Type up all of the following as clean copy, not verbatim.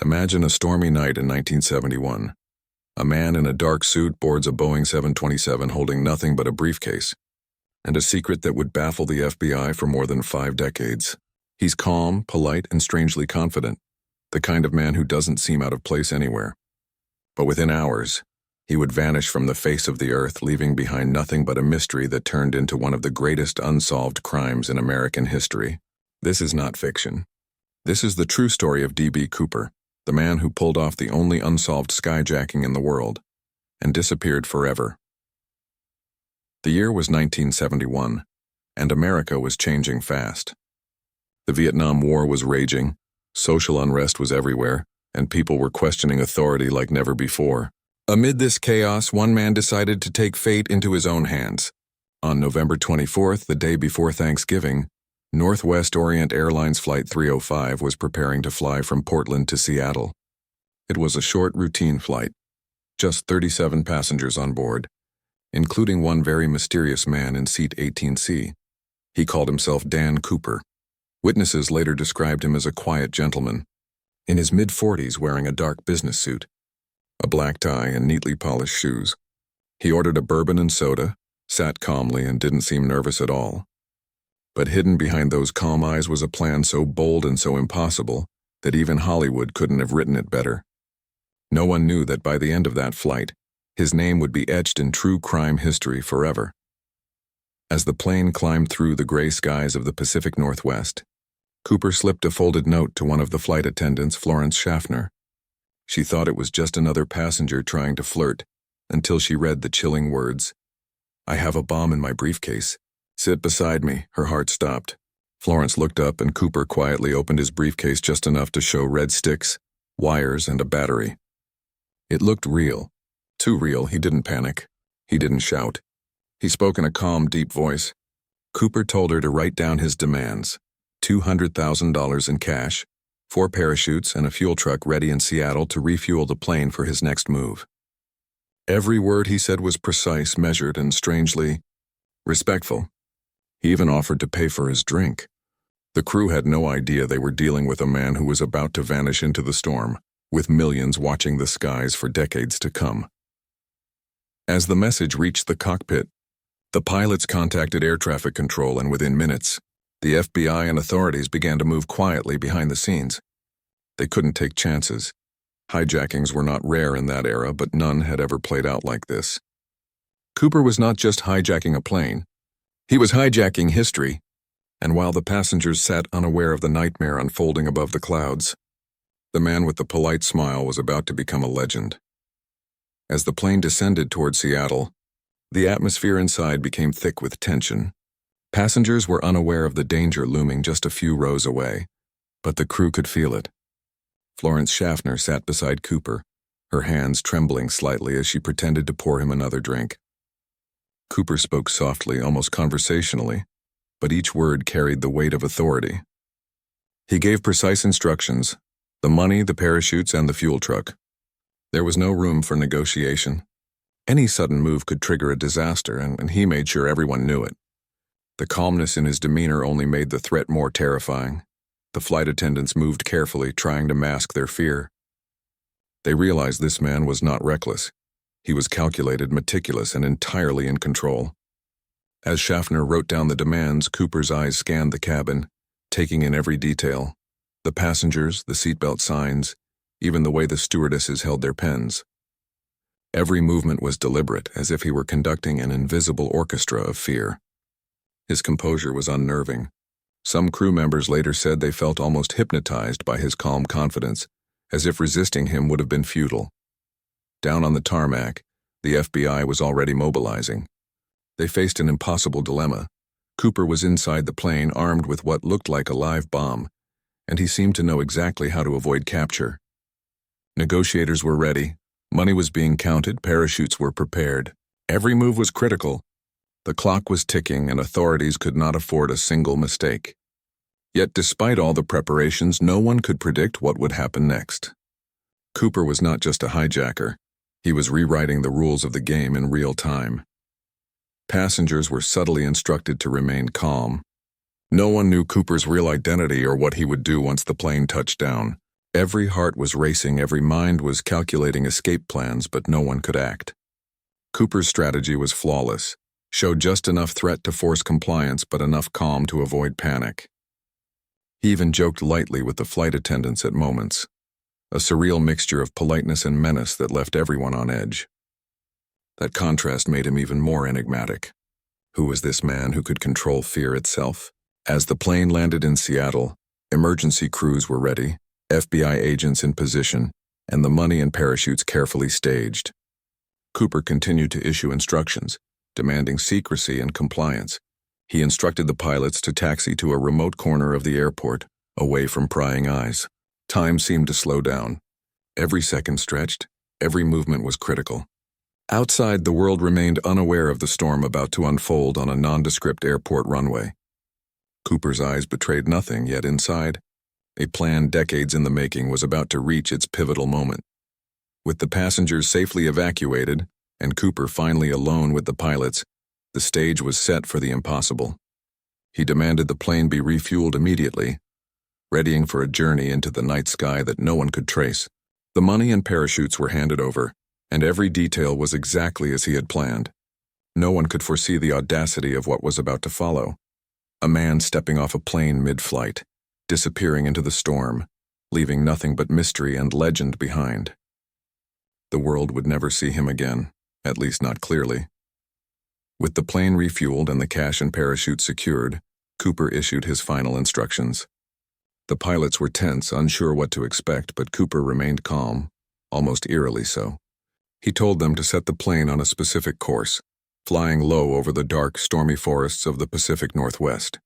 Imagine a stormy night in 1971. A man in a dark suit boards a Boeing 727 holding nothing but a briefcase, and a secret that would baffle the FBI for more than 5 decades. He's calm, polite, and strangely confident, the kind of man who doesn't seem out of place anywhere. But within hours, he would vanish from the face of the earth, leaving behind nothing but a mystery that turned into one of the greatest unsolved crimes in American history. This is not fiction. This is the true story of D.B. Cooper, the man who pulled off the only unsolved skyjacking in the world, and disappeared forever. The year was 1971, and America was changing fast. The Vietnam War was raging, social unrest was everywhere, and people were questioning authority like never before. Amid this chaos, one man decided to take fate into his own hands. On November 24th, the day before Thanksgiving, Northwest Orient Airlines Flight 305 was preparing to fly from Portland to Seattle. It was a short, routine flight, just 37 passengers on board, including one very mysterious man in seat 18C. He called himself Dan Cooper. Witnesses later described him as a quiet gentleman, in his mid-40s, wearing a dark business suit, a black tie, and neatly polished shoes. He ordered a bourbon and soda, sat calmly, and didn't seem nervous at all. But hidden behind those calm eyes was a plan so bold and so impossible that even Hollywood couldn't have written it better. No one knew that by the end of that flight, his name would be etched in true crime history forever. As the plane climbed through the gray skies of the Pacific Northwest, Cooper slipped a folded note to one of the flight attendants, Florence Schaffner. She thought it was just another passenger trying to flirt, until she read the chilling words, "I have a bomb in my briefcase. Sit beside me." Her heart stopped. Florence looked up, and Cooper quietly opened his briefcase just enough to show red sticks, wires, and a battery. It looked real. Too real. He didn't panic. He didn't shout. He spoke in a calm, deep voice. Cooper told her to write down his demands: $200,000 in cash, 4 parachutes, and a fuel truck ready in Seattle to refuel the plane for his next move. Every word he said was precise, measured, and strangely respectful. He even offered to pay for his drink. The crew had no idea they were dealing with a man who was about to vanish into the storm, with millions watching the skies for decades to come. As the message reached the cockpit, the pilots contacted air traffic control, and within minutes, the FBI and authorities began to move quietly behind the scenes. They couldn't take chances. Hijackings were not rare in that era, but none had ever played out like this. Cooper was not just hijacking a plane. He was hijacking history, and while the passengers sat unaware of the nightmare unfolding above the clouds, the man with the polite smile was about to become a legend. As the plane descended toward Seattle, the atmosphere inside became thick with tension. Passengers were unaware of the danger looming just a few rows away, but the crew could feel it. Florence Schaffner sat beside Cooper, her hands trembling slightly as she pretended to pour him another drink. Cooper spoke softly, almost conversationally, but each word carried the weight of authority. He gave precise instructions: the money, the parachutes, and the fuel truck. There was no room for negotiation. Any sudden move could trigger a disaster, and he made sure everyone knew it. The calmness in his demeanor only made the threat more terrifying. The flight attendants moved carefully, trying to mask their fear. They realized this man was not reckless. He was calculated, meticulous, and entirely in control. As Schaffner wrote down the demands, Cooper's eyes scanned the cabin, taking in every detail: the passengers, the seatbelt signs, even the way the stewardesses held their pens. Every movement was deliberate, as if he were conducting an invisible orchestra of fear. His composure was unnerving. Some crew members later said they felt almost hypnotized by his calm confidence, as if resisting him would have been futile. Down on the tarmac, the FBI was already mobilizing. They faced an impossible dilemma. Cooper was inside the plane, armed with what looked like a live bomb, and he seemed to know exactly how to avoid capture. Negotiators were ready. Money was being counted, parachutes were prepared. Every move was critical. The clock was ticking, and authorities could not afford a single mistake. Yet despite all the preparations, no one could predict what would happen next. Cooper was not just a hijacker. He was rewriting the rules of the game in real time. Passengers were subtly instructed to remain calm. No one knew Cooper's real identity or what he would do once the plane touched down. Every heart was racing, every mind was calculating escape plans, but no one could act. Cooper's strategy was flawless, showed just enough threat to force compliance but enough calm to avoid panic. He even joked lightly with the flight attendants at moments, a surreal mixture of politeness and menace that left everyone on edge. That contrast made him even more enigmatic. Who was this man who could control fear itself? As the plane landed in Seattle, emergency crews were ready, FBI agents in position, and the money and parachutes carefully staged. Cooper continued to issue instructions, demanding secrecy and compliance. He instructed the pilots to taxi to a remote corner of the airport, away from prying eyes. Time seemed to slow down. Every second stretched, every movement was critical. Outside, the world remained unaware of the storm about to unfold on a nondescript airport runway. Cooper's eyes betrayed nothing, yet inside, a plan decades in the making was about to reach its pivotal moment. With the passengers safely evacuated, and Cooper finally alone with the pilots, the stage was set for the impossible. He demanded the plane be refueled immediately, readying for a journey into the night sky that no one could trace. The money and parachutes were handed over, and every detail was exactly as he had planned. No one could foresee the audacity of what was about to follow. A man stepping off a plane mid-flight, disappearing into the storm, leaving nothing but mystery and legend behind. The world would never see him again, at least not clearly. With the plane refueled and the cash and parachute secured, Cooper issued his final instructions. The pilots were tense, unsure what to expect, but Cooper remained calm, almost eerily so. He told them to set the plane on a specific course, flying low over the dark, stormy forests of the Pacific Northwest.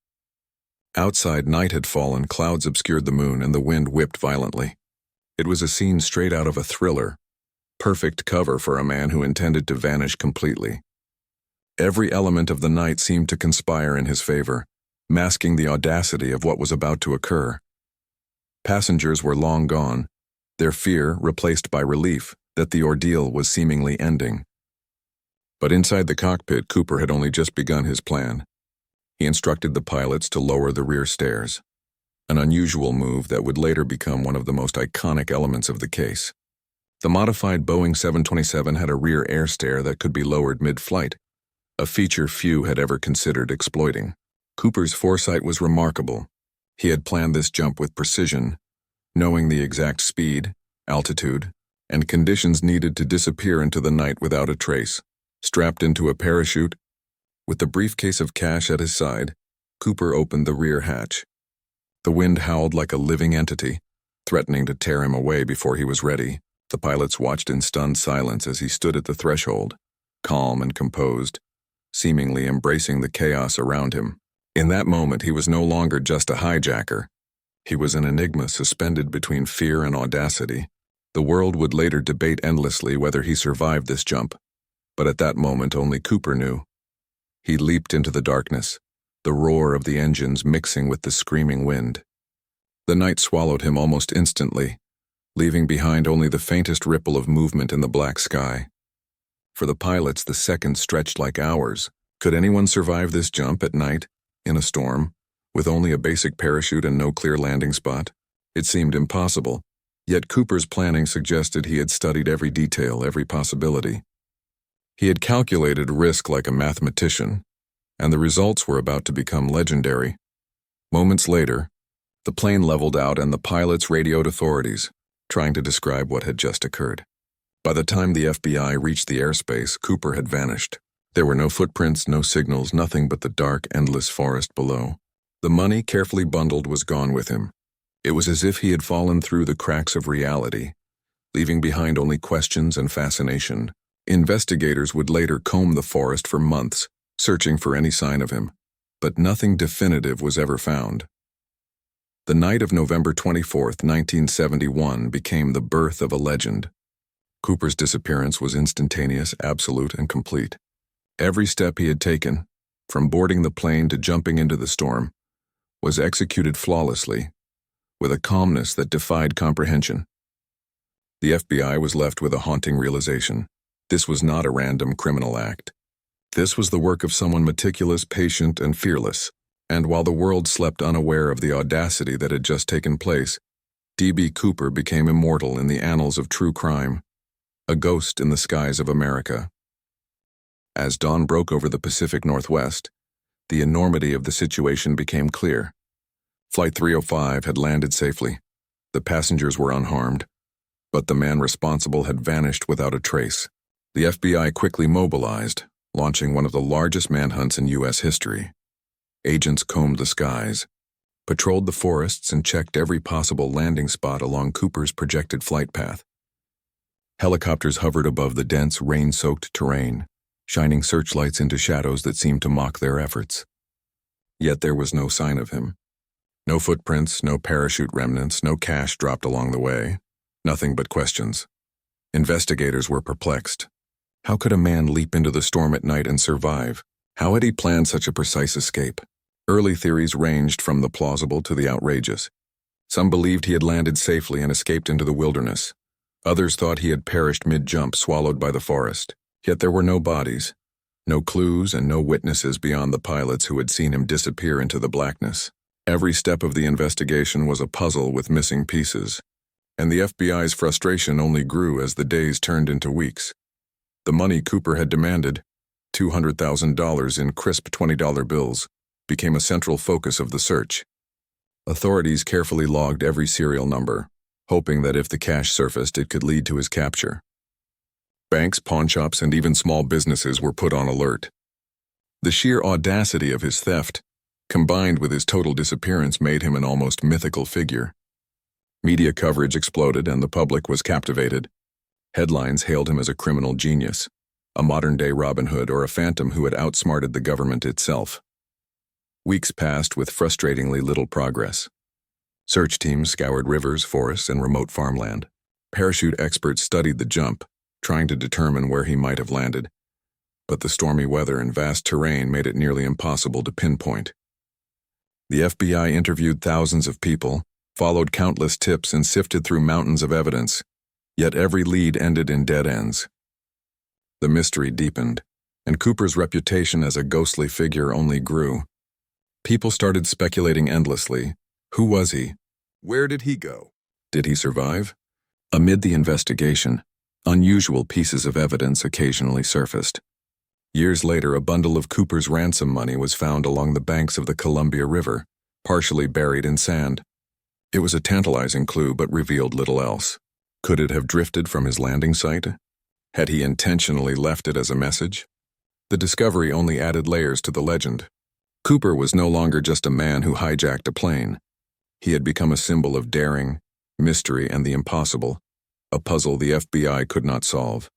Outside, night had fallen, clouds obscured the moon, and the wind whipped violently. It was a scene straight out of a thriller, perfect cover for a man who intended to vanish completely. Every element of the night seemed to conspire in his favor, masking the audacity of what was about to occur. Passengers were long gone, their fear replaced by relief that the ordeal was seemingly ending. But inside the cockpit, Cooper had only just begun his plan. He instructed the pilots to lower the rear stairs, an unusual move that would later become one of the most iconic elements of the case. The modified Boeing 727 had a rear air stair that could be lowered mid-flight, a feature few had ever considered exploiting. Cooper's foresight was remarkable. He had planned this jump with precision, knowing the exact speed, altitude, and conditions needed to disappear into the night without a trace. Strapped into a parachute, with the briefcase of cash at his side, Cooper opened the rear hatch. The wind howled like a living entity, threatening to tear him away before he was ready. The pilots watched in stunned silence as he stood at the threshold, calm and composed, seemingly embracing the chaos around him. In that moment, he was no longer just a hijacker. He was an enigma suspended between fear and audacity. The world would later debate endlessly whether he survived this jump, but at that moment only Cooper knew. He leaped into the darkness, the roar of the engines mixing with the screaming wind. The night swallowed him almost instantly, leaving behind only the faintest ripple of movement in the black sky. For the pilots, the seconds stretched like hours. Could anyone survive this jump at night, in a storm, with only a basic parachute and no clear landing spot? It seemed impossible. Yet Cooper's planning suggested he had studied every detail, every possibility. He had calculated risk like a mathematician, and the results were about to become legendary. Moments later, the plane leveled out and the pilots radioed authorities, trying to describe what had just occurred. By the time the FBI reached the airspace, Cooper had vanished. There were no footprints, no signals, nothing but the dark, endless forest below. The money, carefully bundled, was gone with him. It was as if he had fallen through the cracks of reality, leaving behind only questions and fascination. Investigators would later comb the forest for months, searching for any sign of him, but nothing definitive was ever found. The night of November 24, 1971 became the birth of a legend. Cooper's disappearance was instantaneous, absolute, and complete. Every step he had taken, from boarding the plane to jumping into the storm, was executed flawlessly, with a calmness that defied comprehension. The FBI was left with a haunting realization. This was not a random criminal act. This was the work of someone meticulous, patient, and fearless. And while the world slept unaware of the audacity that had just taken place, D.B. Cooper became immortal in the annals of true crime, a ghost in the skies of America. As dawn broke over the Pacific Northwest, the enormity of the situation became clear. Flight 305 had landed safely. The passengers were unharmed, but the man responsible had vanished without a trace. The FBI quickly mobilized, launching one of the largest manhunts in U.S. history. Agents combed the skies, patrolled the forests, and checked every possible landing spot along Cooper's projected flight path. Helicopters hovered above the dense, rain-soaked terrain, shining searchlights into shadows that seemed to mock their efforts. Yet there was no sign of him. No footprints, no parachute remnants, no cash dropped along the way. Nothing but questions. Investigators were perplexed. How could a man leap into the storm at night and survive? How had he planned such a precise escape? Early theories ranged from the plausible to the outrageous. Some believed he had landed safely and escaped into the wilderness. Others thought he had perished mid-jump, swallowed by the forest. Yet there were no bodies, no clues, and no witnesses beyond the pilots who had seen him disappear into the blackness. Every step of the investigation was a puzzle with missing pieces, and the FBI's frustration only grew as the days turned into weeks. The money Cooper had demanded, $200,000 in crisp $20 bills, became a central focus of the search. Authorities carefully logged every serial number, hoping that if the cash surfaced, it could lead to his capture. Banks, pawnshops, and even small businesses were put on alert. The sheer audacity of his theft, combined with his total disappearance, made him an almost mythical figure. Media coverage exploded and the public was captivated. Headlines hailed him as a criminal genius, a modern-day Robin Hood, or a phantom who had outsmarted the government itself. Weeks passed with frustratingly little progress. Search teams scoured rivers, forests, and remote farmland. Parachute experts studied the jump, trying to determine where he might have landed. But the stormy weather and vast terrain made it nearly impossible to pinpoint. The FBI interviewed thousands of people, followed countless tips, and sifted through mountains of evidence, yet every lead ended in dead ends. The mystery deepened, and Cooper's reputation as a ghostly figure only grew. People started speculating endlessly. Who was he? Where did he go? Did he survive? Amid the investigation, unusual pieces of evidence occasionally surfaced. Years later, a bundle of Cooper's ransom money was found along the banks of the Columbia River, partially buried in sand. It was a tantalizing clue, but revealed little else. Could it have drifted from his landing site? Had he intentionally left it as a message? The discovery only added layers to the legend. Cooper was no longer just a man who hijacked a plane. He had become a symbol of daring, mystery, and the impossible, a puzzle the FBI could not solve.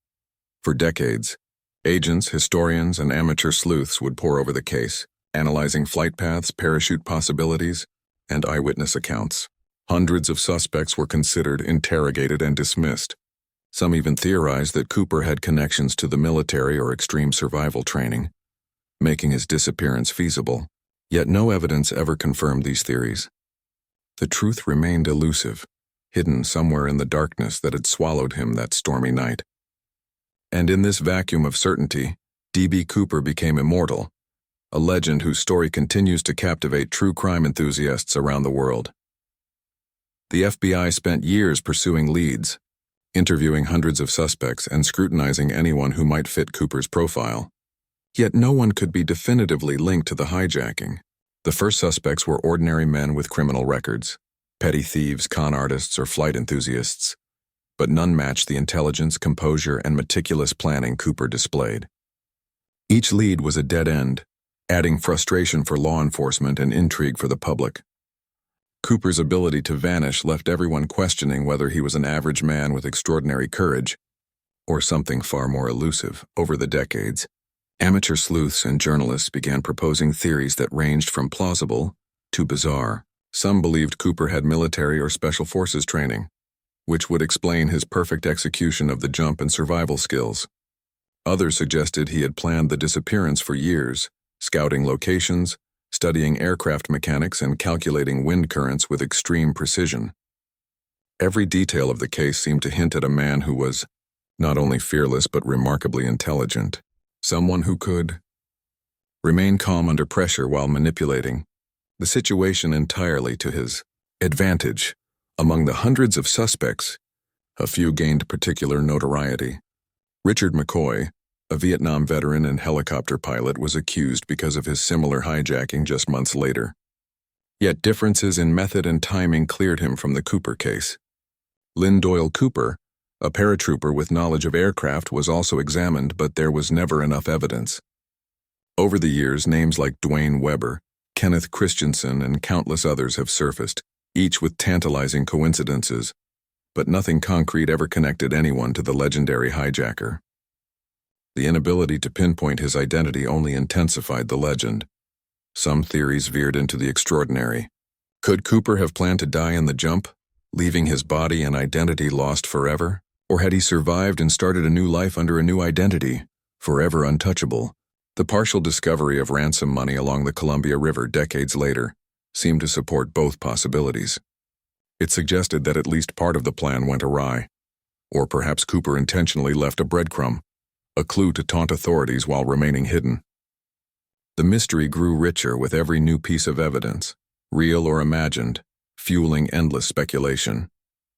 For decades, agents, historians, and amateur sleuths would pore over the case, analyzing flight paths, parachute possibilities, and eyewitness accounts. Hundreds of suspects were considered, interrogated, and dismissed. Some even theorized that Cooper had connections to the military or extreme survival training, making his disappearance feasible. Yet no evidence ever confirmed these theories. The truth remained elusive, hidden somewhere in the darkness that had swallowed him that stormy night. And in this vacuum of certainty, D.B. Cooper became immortal, a legend whose story continues to captivate true crime enthusiasts around the world. The FBI spent years pursuing leads, interviewing hundreds of suspects, and scrutinizing anyone who might fit Cooper's profile. Yet no one could be definitively linked to the hijacking. The first suspects were ordinary men with criminal records, petty thieves, con artists, or flight enthusiasts, but none matched the intelligence, composure, and meticulous planning Cooper displayed. Each lead was a dead end, adding frustration for law enforcement and intrigue for the public. Cooper's ability to vanish left everyone questioning whether he was an average man with extraordinary courage, or something far more elusive. Over the decades, amateur sleuths and journalists began proposing theories that ranged from plausible to bizarre. Some believed Cooper had military or special forces training, which would explain his perfect execution of the jump and survival skills. Others suggested he had planned the disappearance for years, scouting locations, studying aircraft mechanics, and calculating wind currents with extreme precision. Every detail of the case seemed to hint at a man who was not only fearless but remarkably intelligent, someone who could remain calm under pressure while manipulating the situation entirely to his advantage. Among the hundreds of suspects, a few gained particular notoriety. Richard McCoy, a Vietnam veteran and helicopter pilot, was accused because of his similar hijacking just months later. Yet differences in method and timing cleared him from the Cooper case. Lynn Doyle Cooper, a paratrooper with knowledge of aircraft, was also examined, but there was never enough evidence. Over the years, names like Dwayne Weber, Kenneth Christensen, and countless others have surfaced, each with tantalizing coincidences, but nothing concrete ever connected anyone to the legendary hijacker. The inability to pinpoint his identity only intensified the legend. Some theories veered into the extraordinary. Could Cooper have planned to die in the jump, leaving his body and identity lost forever? Or had he survived and started a new life under a new identity, forever untouchable? The partial discovery of ransom money along the Columbia River decades later seemed to support both possibilities. It suggested that at least part of the plan went awry. Or perhaps Cooper intentionally left a breadcrumb, a clue to taunt authorities while remaining hidden. The mystery grew richer with every new piece of evidence, real or imagined, fueling endless speculation.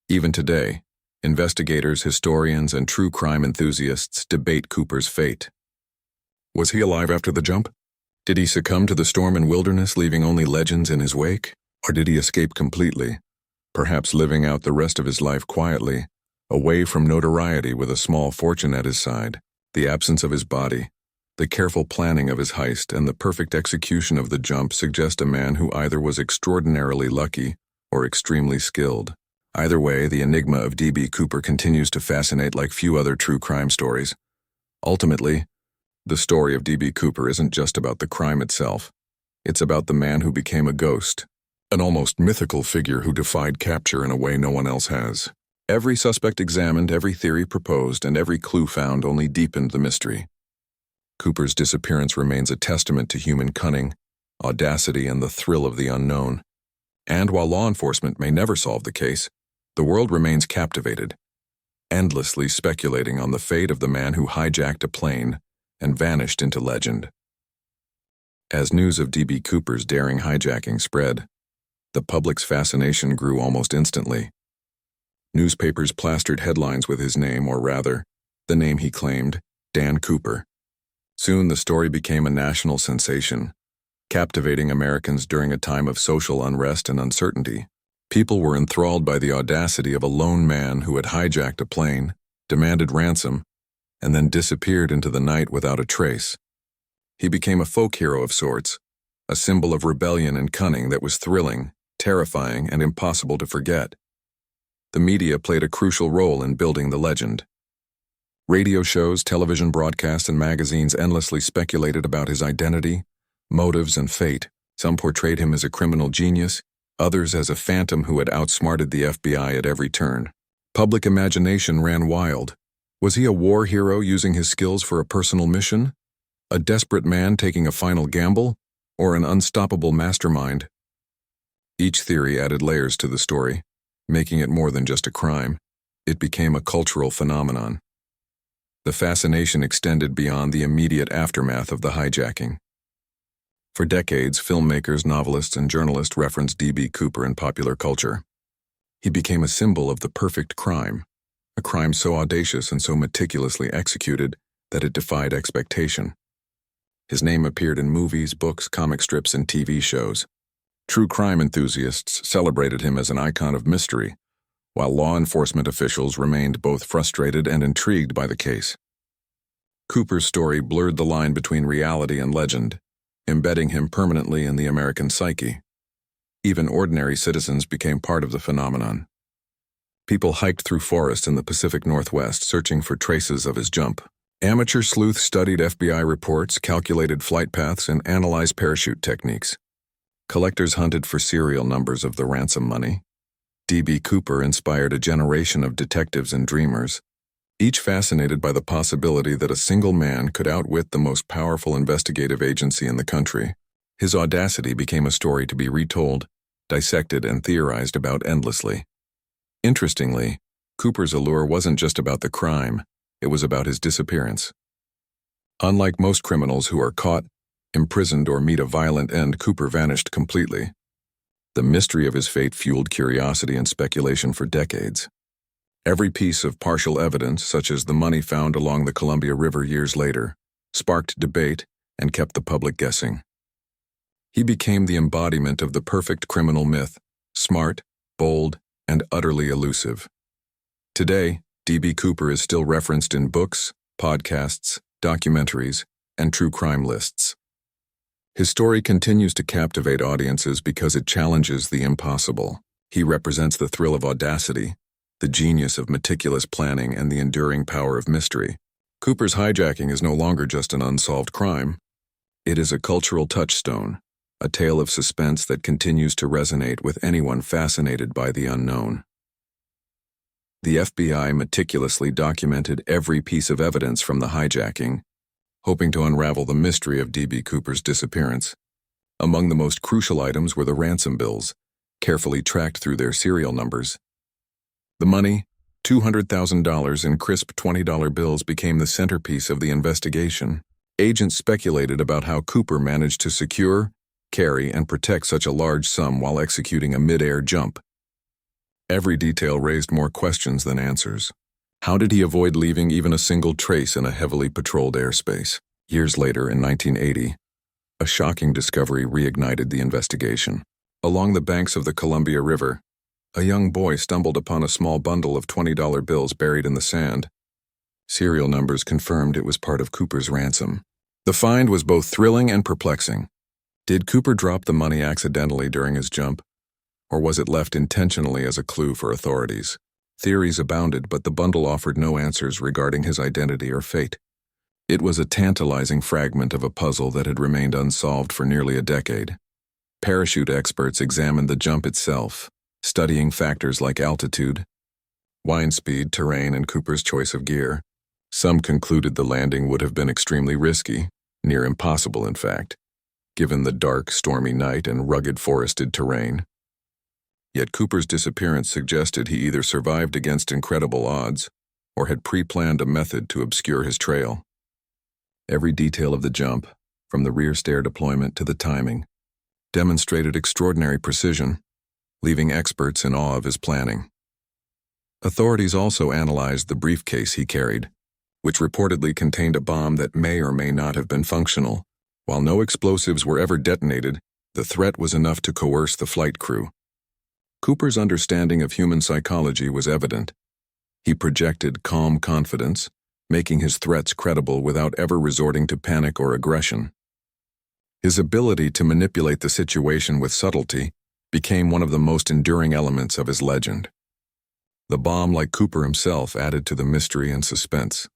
Even today, investigators, historians, and true crime enthusiasts debate Cooper's fate. Was he alive after the jump? Did he succumb to the storm and wilderness, leaving only legends in his wake? Or did he escape completely, perhaps living out the rest of his life quietly, away from notoriety with a small fortune at his side? The absence of his body, the careful planning of his heist, and the perfect execution of the jump suggest a man who either was extraordinarily lucky or extremely skilled. Either way, the enigma of D.B. Cooper continues to fascinate like few other true crime stories. Ultimately, the story of D.B. Cooper isn't just about the crime itself. It's about the man who became a ghost, an almost mythical figure who defied capture in a way no one else has. Every suspect examined, every theory proposed, and every clue found only deepened the mystery. Cooper's disappearance remains a testament to human cunning, audacity, and the thrill of the unknown. And while law enforcement may never solve the case, the world remains captivated, endlessly speculating on the fate of the man who hijacked a plane and vanished into legend. As news of D.B. Cooper's daring hijacking spread, the public's fascination grew almost instantly. Newspapers plastered headlines with his name, or rather, the name he claimed, Dan Cooper. Soon the story became a national sensation, captivating Americans during a time of social unrest and uncertainty. People were enthralled by the audacity of a lone man who had hijacked a plane, demanded ransom, and then disappeared into the night without a trace. He became a folk hero of sorts, a symbol of rebellion and cunning that was thrilling, terrifying, and impossible to forget. The media played a crucial role in building the legend. Radio shows, television broadcasts, and magazines endlessly speculated about his identity, motives, and fate. Some portrayed him as a criminal genius, others as a phantom who had outsmarted the FBI at every turn. Public imagination ran wild. Was he a war hero using his skills for a personal mission? A desperate man taking a final gamble? Or an unstoppable mastermind? Each theory added layers to the story, making it more than just a crime. It became a cultural phenomenon. The fascination extended beyond the immediate aftermath of the hijacking. For decades, filmmakers, novelists, and journalists referenced D.B. Cooper in popular culture. He became a symbol of the perfect crime, a crime so audacious and so meticulously executed that it defied expectation. His name appeared in movies, books, comic strips, and TV shows. True crime enthusiasts celebrated him as an icon of mystery, while law enforcement officials remained both frustrated and intrigued by the case. Cooper's story blurred the line between reality and legend, embedding him permanently in the American psyche. Even ordinary citizens became part of the phenomenon. People hiked through forests in the Pacific Northwest searching for traces of his jump. Amateur sleuths studied FBI reports, calculated flight paths, and analyzed parachute techniques. Collectors hunted for serial numbers of the ransom money. D.B. Cooper inspired a generation of detectives and dreamers, each fascinated by the possibility that a single man could outwit the most powerful investigative agency in the country. His audacity became a story to be retold, dissected, and theorized about endlessly. Interestingly, Cooper's allure wasn't just about the crime, it was about his disappearance. Unlike most criminals who are caught, imprisoned, or meet a violent end, Cooper vanished completely. The mystery of his fate fueled curiosity and speculation for decades. Every piece of partial evidence, such as the money found along the Columbia River years later, sparked debate and kept the public guessing. He became the embodiment of the perfect criminal myth, smart, bold, and utterly elusive. Today, D.B. Cooper is still referenced in books, podcasts, documentaries, and true crime lists. His story continues to captivate audiences because it challenges the impossible. He represents the thrill of audacity, the genius of meticulous planning, and the enduring power of mystery. Cooper's hijacking is no longer just an unsolved crime. It is a cultural touchstone, a tale of suspense that continues to resonate with anyone fascinated by the unknown. The FBI meticulously documented every piece of evidence from the hijacking, hoping to unravel the mystery of D.B. Cooper's disappearance. Among the most crucial items were the ransom bills, carefully tracked through their serial numbers. The money, $200,000 in crisp $20 bills, became the centerpiece of the investigation. Agents speculated about how Cooper managed to secure, carry, and protect such a large sum while executing a mid-air jump. Every detail raised more questions than answers. How did he avoid leaving even a single trace in a heavily patrolled airspace? Years later, in 1980, a shocking discovery reignited the investigation. Along the banks of the Columbia River, a young boy stumbled upon a small bundle of $20 bills buried in the sand. Serial numbers confirmed it was part of Cooper's ransom. The find was both thrilling and perplexing. Did Cooper drop the money accidentally during his jump, or was it left intentionally as a clue for authorities? Theories abounded, but the bundle offered no answers regarding his identity or fate. It was a tantalizing fragment of a puzzle that had remained unsolved for nearly a decade. Parachute experts examined the jump itself, studying factors like altitude, wind speed, terrain, and Cooper's choice of gear. Some concluded the landing would have been extremely risky, near impossible in fact, given the dark, stormy night and rugged forested terrain. Yet Cooper's disappearance suggested he either survived against incredible odds or had pre-planned a method to obscure his trail. Every detail of the jump, from the rear stair deployment to the timing, demonstrated extraordinary precision, leaving experts in awe of his planning. Authorities also analyzed the briefcase he carried, which reportedly contained a bomb that may or may not have been functional. While no explosives were ever detonated, the threat was enough to coerce the flight crew. Cooper's understanding of human psychology was evident. He projected calm confidence, making his threats credible without ever resorting to panic or aggression. His ability to manipulate the situation with subtlety became one of the most enduring elements of his legend. The bomb, like Cooper himself, added to the mystery and suspense.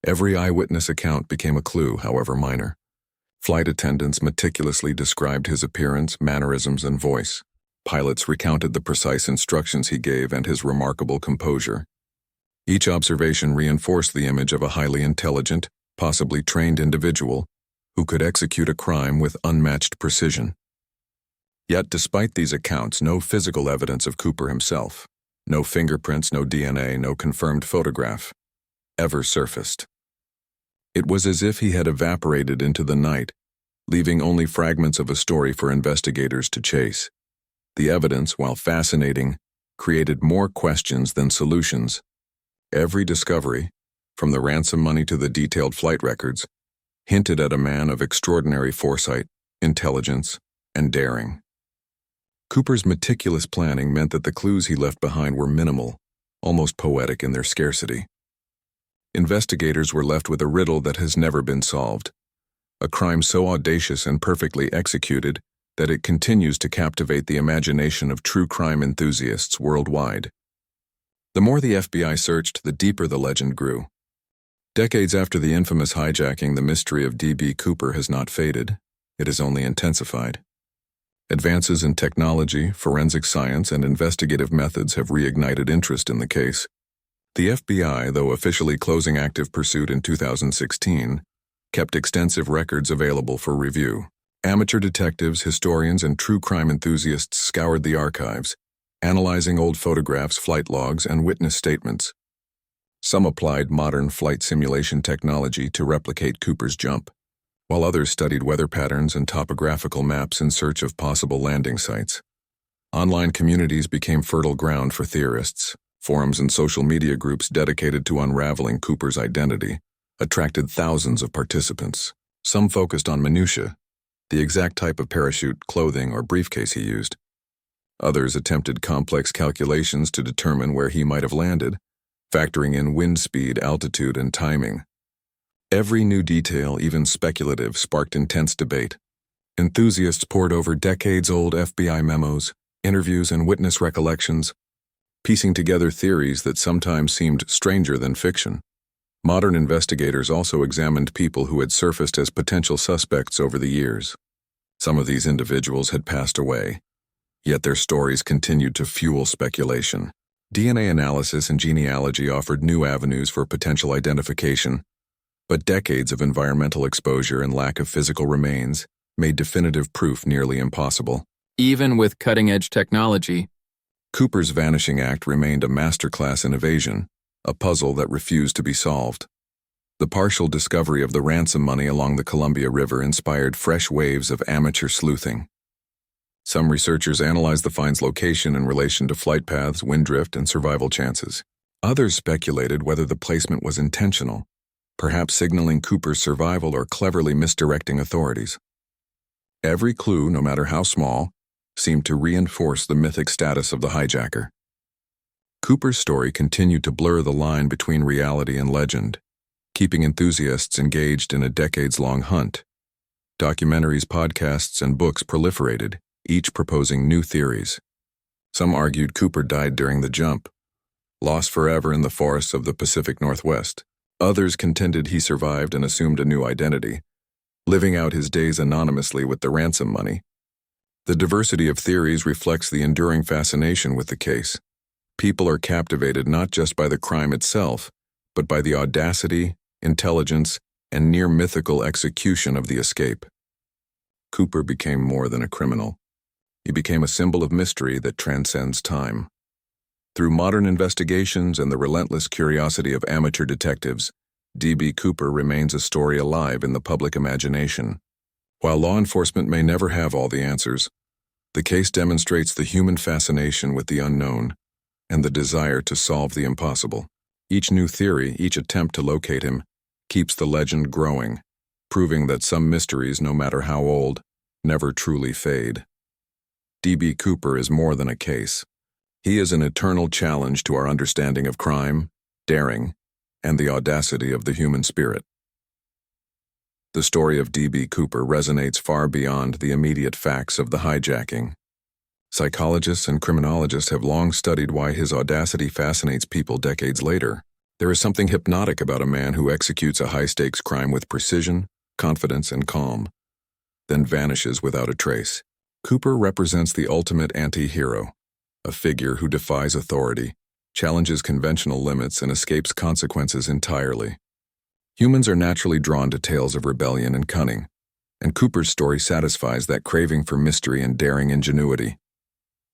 Every eyewitness account became a clue, however minor. Flight attendants meticulously described his appearance, mannerisms, and voice. Pilots recounted the precise instructions he gave and his remarkable composure. Each observation reinforced the image of a highly intelligent, possibly trained individual who could execute a crime with unmatched precision. Yet, despite these accounts, no physical evidence of Cooper himself, no fingerprints, no DNA, no confirmed photograph, ever surfaced. It was as if he had evaporated into the night, leaving only fragments of a story for investigators to chase. The evidence, while fascinating, created more questions than solutions. Every discovery, from the ransom money to the detailed flight records, hinted at a man of extraordinary foresight, intelligence, and daring. Cooper's meticulous planning meant that the clues he left behind were minimal, almost poetic in their scarcity. Investigators were left with a riddle that has never been solved, a crime so audacious and perfectly executed that it continues to captivate the imagination of true crime enthusiasts worldwide. The more the FBI searched, the deeper the legend grew. Decades after the infamous hijacking, the mystery of D.B. Cooper has not faded. It has only intensified. Advances in technology, forensic science, and investigative methods have reignited interest in the case. The FBI, though officially closing active pursuit in 2016, kept extensive records available for review. Amateur detectives, historians, and true crime enthusiasts scoured the archives, analyzing old photographs, flight logs, and witness statements. Some applied modern flight simulation technology to replicate Cooper's jump, while others studied weather patterns and topographical maps in search of possible landing sites. Online communities became fertile ground for theorists. Forums and social media groups dedicated to unraveling Cooper's identity attracted thousands of participants. Some focused on minutiae, the exact type of parachute, clothing, or briefcase he used. Others attempted complex calculations to determine where he might have landed, factoring in wind speed, altitude, and timing. Every new detail, even speculative, sparked intense debate. Enthusiasts pored over decades-old FBI memos, interviews, and witness recollections, piecing together theories that sometimes seemed stranger than fiction. Modern investigators also examined people who had surfaced as potential suspects over the years. Some of these individuals had passed away, yet their stories continued to fuel speculation. DNA analysis and genealogy offered new avenues for potential identification, but decades of environmental exposure and lack of physical remains made definitive proof nearly impossible. Even with cutting-edge technology, Cooper's vanishing act remained a masterclass in evasion, a puzzle that refused to be solved. The partial discovery of the ransom money along the Columbia River inspired fresh waves of amateur sleuthing. Some researchers analyzed the find's location in relation to flight paths, wind drift, and survival chances. Others speculated whether the placement was intentional, perhaps signaling Cooper's survival or cleverly misdirecting authorities. Every clue, no matter how small, seemed to reinforce the mythic status of the hijacker. Cooper's story continued to blur the line between reality and legend, keeping enthusiasts engaged in a decades-long hunt. Documentaries, podcasts, and books proliferated, each proposing new theories. Some argued Cooper died during the jump, lost forever in the forests of the Pacific Northwest. Others contended he survived and assumed a new identity, living out his days anonymously with the ransom money. The diversity of theories reflects the enduring fascination with the case. People are captivated not just by the crime itself, but by the audacity, intelligence, and near-mythical execution of the escape. Cooper became more than a criminal. He became a symbol of mystery that transcends time. Through modern investigations and the relentless curiosity of amateur detectives, D.B. Cooper remains a story alive in the public imagination. While law enforcement may never have all the answers, the case demonstrates the human fascination with the unknown and the desire to solve the impossible. Each new theory, each attempt to locate him, keeps the legend growing, proving that some mysteries, no matter how old, never truly fade. D.B. Cooper is more than a case. He is an eternal challenge to our understanding of crime, daring, and the audacity of the human spirit. The story of D.B. Cooper resonates far beyond the immediate facts of the hijacking. Psychologists and criminologists have long studied why his audacity fascinates people decades later. There is something hypnotic about a man who executes a high-stakes crime with precision, confidence, and calm, then vanishes without a trace. Cooper represents the ultimate anti-hero, a figure who defies authority, challenges conventional limits, and escapes consequences entirely. Humans are naturally drawn to tales of rebellion and cunning, and Cooper's story satisfies that craving for mystery and daring ingenuity.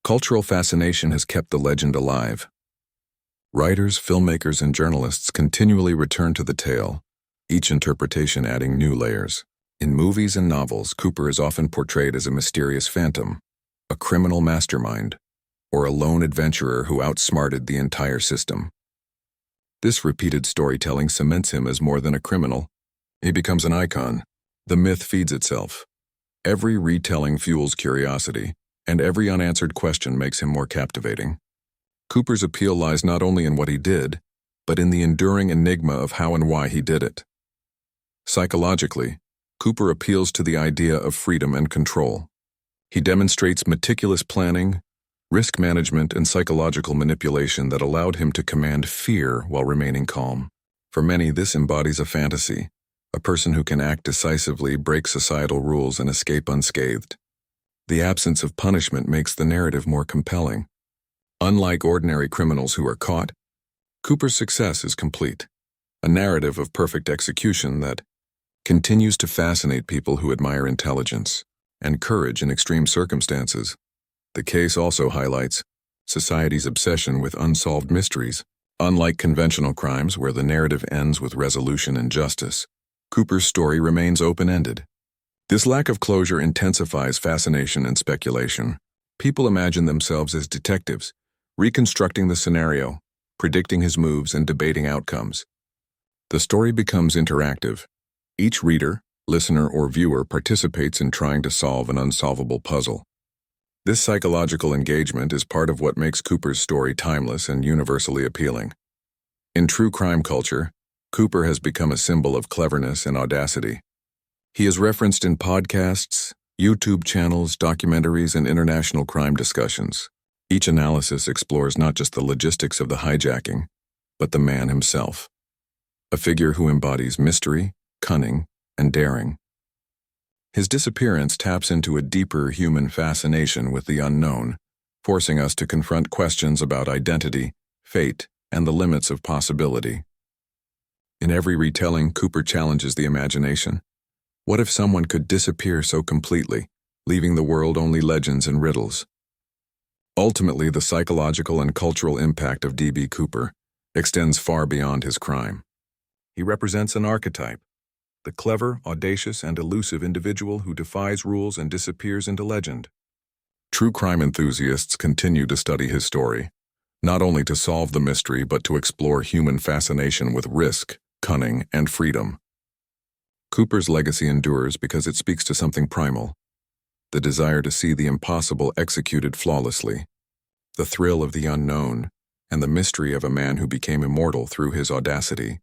Cultural fascination has kept the legend alive. Writers, filmmakers, and journalists continually return to the tale, each interpretation adding new layers. In movies and novels, Cooper is often portrayed as a mysterious phantom, a criminal mastermind, or a lone adventurer who outsmarted the entire system. This repeated storytelling cements him as more than a criminal. He becomes an icon. The myth feeds itself. Every retelling fuels curiosity, and every unanswered question makes him more captivating. Cooper's appeal lies not only in what he did, but in the enduring enigma of how and why he did it. Psychologically, Cooper appeals to the idea of freedom and control. He demonstrates meticulous planning, risk management, and psychological manipulation that allowed him to command fear while remaining calm. For many, this embodies a fantasy, a person who can act decisively, break societal rules, and escape unscathed. The absence of punishment makes the narrative more compelling. Unlike ordinary criminals who are caught, Cooper's success is complete, a narrative of perfect execution that continues to fascinate people who admire intelligence and courage in extreme circumstances. The case also highlights society's obsession with unsolved mysteries. Unlike conventional crimes where the narrative ends with resolution and justice, Cooper's story remains open-ended. This lack of closure intensifies fascination and speculation. People imagine themselves as detectives, reconstructing the scenario, predicting his moves, and debating outcomes. The story becomes interactive. Each reader, listener, or viewer participates in trying to solve an unsolvable puzzle. This psychological engagement is part of what makes Cooper's story timeless and universally appealing. In true crime culture, Cooper has become a symbol of cleverness and audacity. He is referenced in podcasts, YouTube channels, documentaries, and international crime discussions. Each analysis explores not just the logistics of the hijacking, but the man himself. A figure who embodies mystery, cunning, and daring. His disappearance taps into a deeper human fascination with the unknown, forcing us to confront questions about identity, fate, and the limits of possibility. In every retelling, Cooper challenges the imagination. What if someone could disappear so completely, leaving the world only legends and riddles? Ultimately, the psychological and cultural impact of D.B. Cooper extends far beyond his crime. He represents an archetype, the clever, audacious, and elusive individual who defies rules and disappears into legend. True crime enthusiasts continue to study his story, not only to solve the mystery but to explore human fascination with risk, cunning, and freedom. Cooper's legacy endures because it speaks to something primal, the desire to see the impossible executed flawlessly, the thrill of the unknown, and the mystery of a man who became immortal through his audacity.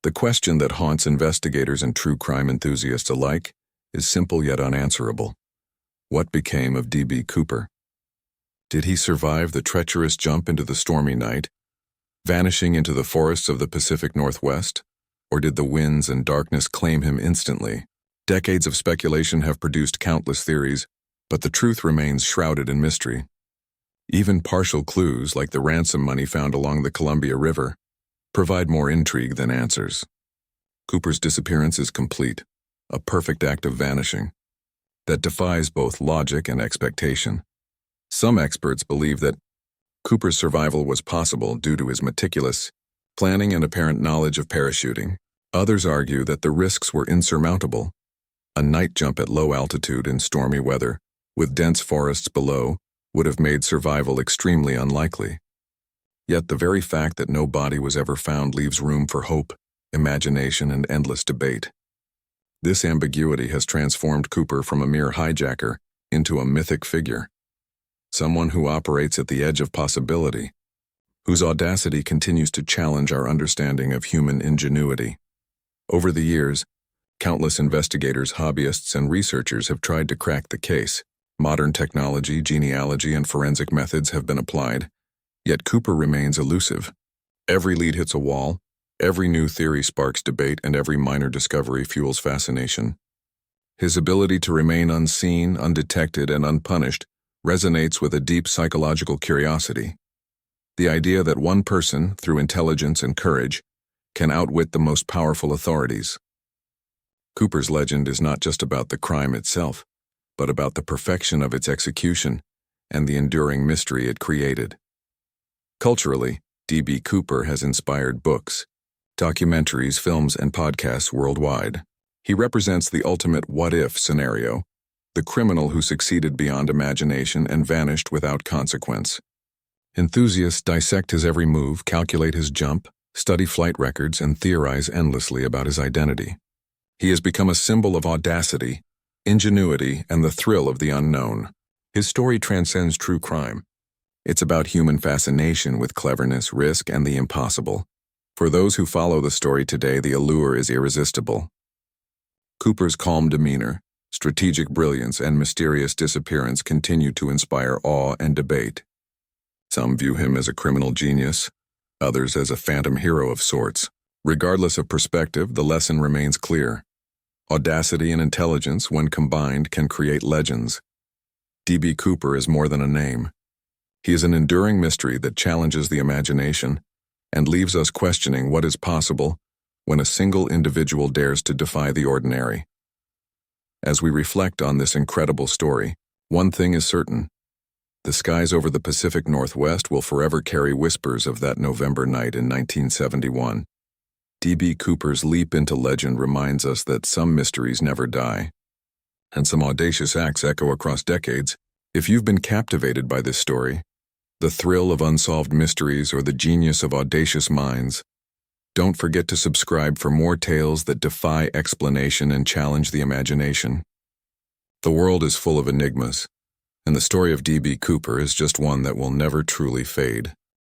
The question that haunts investigators and true crime enthusiasts alike is simple yet unanswerable. What became of D.B. Cooper? Did he survive the treacherous jump into the stormy night, vanishing into the forests of the Pacific Northwest? Or did the winds and darkness claim him instantly? Decades of speculation have produced countless theories, but the truth remains shrouded in mystery. Even partial clues, like the ransom money found along the Columbia River, provide more intrigue than answers. Cooper's disappearance is complete, a perfect act of vanishing that defies both logic and expectation. Some experts believe that Cooper's survival was possible due to his meticulous planning and apparent knowledge of parachuting. Others argue that the risks were insurmountable. A night jump at low altitude in stormy weather, with dense forests below, would have made survival extremely unlikely. Yet the very fact that no body was ever found leaves room for hope, imagination, and endless debate. This ambiguity has transformed Cooper from a mere hijacker into a mythic figure, someone who operates at the edge of possibility, whose audacity continues to challenge our understanding of human ingenuity. Over the years, countless investigators, hobbyists, and researchers have tried to crack the case. Modern technology, genealogy, and forensic methods have been applied, yet Cooper remains elusive. Every lead hits a wall, every new theory sparks debate, and every minor discovery fuels fascination. His ability to remain unseen, undetected, and unpunished resonates with a deep psychological curiosity. The idea that one person, through intelligence and courage, can outwit the most powerful authorities. Cooper's legend is not just about the crime itself, but about the perfection of its execution and the enduring mystery it created. Culturally, D.B. Cooper has inspired books, documentaries, films, and podcasts worldwide. He represents the ultimate what-if scenario, the criminal who succeeded beyond imagination and vanished without consequence. Enthusiasts dissect his every move, calculate his jump, study flight records, and theorize endlessly about his identity. He has become a symbol of audacity, ingenuity, and the thrill of the unknown. His story transcends true crime. It's about human fascination with cleverness, risk, and the impossible. For those who follow the story today, the allure is irresistible. Cooper's calm demeanor, strategic brilliance, and mysterious disappearance continue to inspire awe and debate. Some view him as a criminal genius, others as a phantom hero of sorts. Regardless of perspective, the lesson remains clear. Audacity and intelligence, when combined, can create legends. D.B. Cooper is more than a name. He is an enduring mystery that challenges the imagination and leaves us questioning what is possible when a single individual dares to defy the ordinary. As we reflect on this incredible story, one thing is certain. The skies over the Pacific Northwest will forever carry whispers of that November night in 1971. D.B. Cooper's leap into legend reminds us that some mysteries never die, and some audacious acts echo across decades, If you've been captivated by this story, the thrill of unsolved mysteries or the genius of audacious minds, don't forget to subscribe for more tales that defy explanation and challenge the imagination. The world is full of enigmas, and the story of D.B. Cooper is just one that will never truly fade.